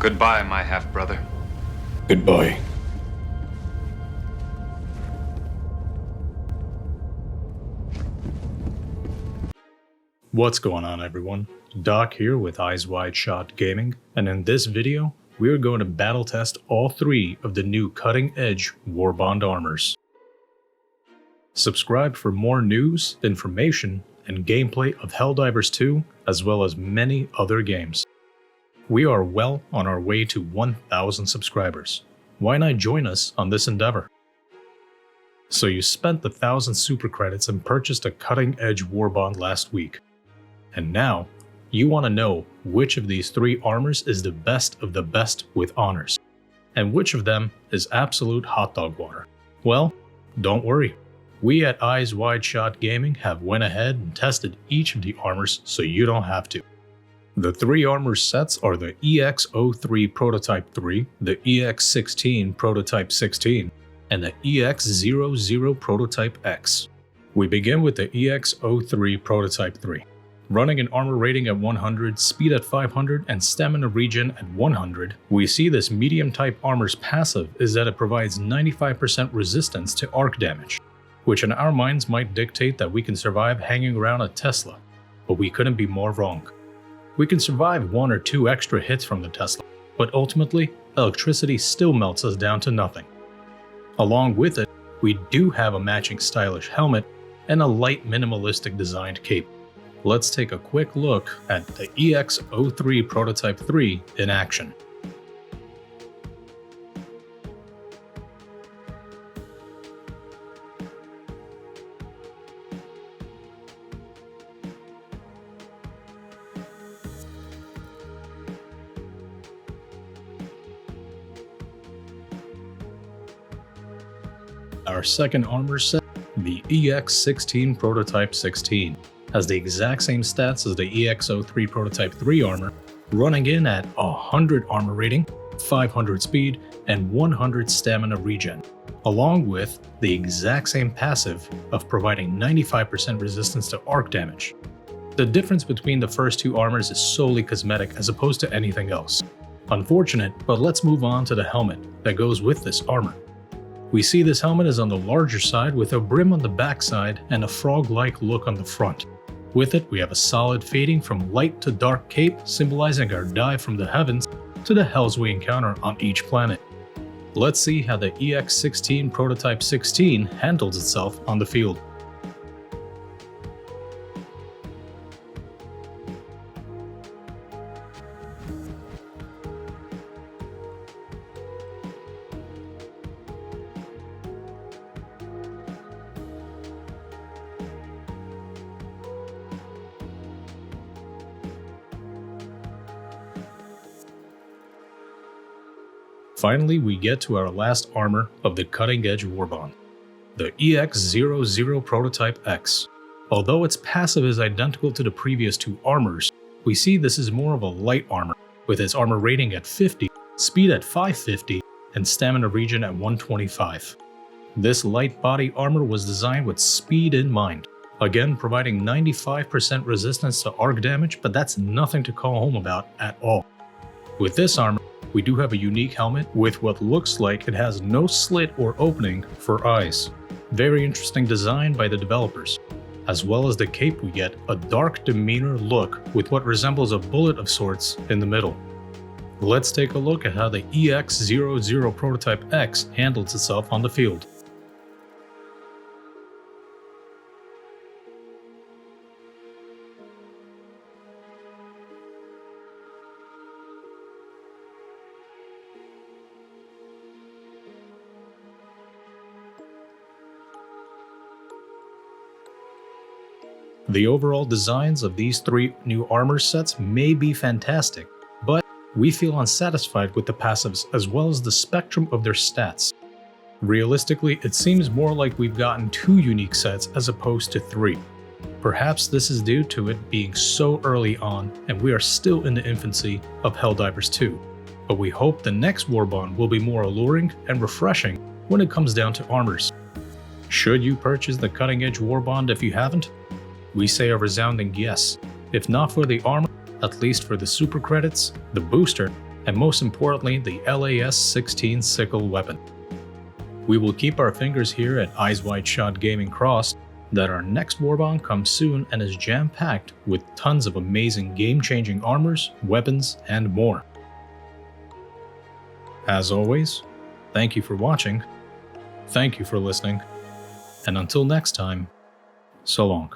Goodbye, my half-brother. Goodbye. What's going on, everyone? Doc here with Eyes Wide Shot Gaming, and in this video, we are going to battle test all three of the new cutting-edge warbond armors. Subscribe for more news, information, and gameplay of HellDivers 2, as well as many other games. We are well on our way to 1,000 subscribers. Why not join us on this endeavor? So you spent the 1,000 super credits and purchased a cutting-edge warbond last week. And now, you want to know which of these three armors is the best of the best with honors, and which of them is absolute hot dog water. Well, don't worry. We at Eyes Wide Shot Gaming have went ahead and tested each of the armors so you don't have to. The three armor sets are the EX03 Prototype 3, the EX16 Prototype 16, and the EX00 Prototype X. We begin with the EX03 Prototype 3. Running an armor rating at 100, speed at 500, and stamina regen at 100, we see this medium-type armor's passive is that it provides 95% resistance to arc damage, which in our minds might dictate that we can survive hanging around a Tesla, but we couldn't be more wrong. We can survive one or two extra hits from the Tesla, but ultimately, electricity still melts us down to nothing. Along with it, we do have a matching stylish helmet and a light minimalistic designed cape. Let's take a quick look at the EX03 Prototype 3 in action. Our second armor set, the EX16 Prototype 16, has the exact same stats as the EX03 Prototype 3 armor, running in at 100 armor rating, 500 speed, and 100 stamina regen, along with the exact same passive of providing 95% resistance to arc damage. The difference between the first two armors is solely cosmetic as opposed to anything else. Unfortunate, but let's move on to the helmet that goes with this armor. We see this helmet is on the larger side with a brim on the backside and a frog-like look on the front. With it, we have a solid fading from light to dark cape, symbolizing our dive from the heavens to the hells we encounter on each planet. Let's see how the EX16 Prototype 16 handles itself on the field. Finally, we get to our last armor of the cutting-edge warbond, the EX00 Prototype X. Although its passive is identical to the previous two armors, we see this is more of a light armor, with its armor rating at 50, speed at 550, and stamina regen at 125. This light body armor was designed with speed in mind, again providing 95% resistance to arc damage, but that's nothing to call home about at all. With this armor, we do have a unique helmet with what looks like it has no slit or opening for eyes. Very interesting design by the developers. As well as the cape, we get a dark demeanor look with what resembles a bullet of sorts in the middle. Let's take a look at how the EX00 Prototype X handles itself on the field. The overall designs of these three new armor sets may be fantastic, but we feel unsatisfied with the passives as well as the spectrum of their stats. Realistically, it seems more like we've gotten two unique sets as opposed to three. Perhaps this is due to it being so early on and we are still in the infancy of HellDivers 2, but we hope the next warbond will be more alluring and refreshing when it comes down to armors. Should you purchase the cutting-edge warbond if you haven't? We say a resounding yes. If not for the armor, at least for the super credits, the booster, and most importantly the LAS-16 sickle weapon. We will keep our fingers here at Eyes Wide Shot Gaming crossed that our next warbond comes soon and is jam-packed with tons of amazing game-changing armors, weapons, and more. As always, thank you for watching, thank you for listening, and until next time, so long.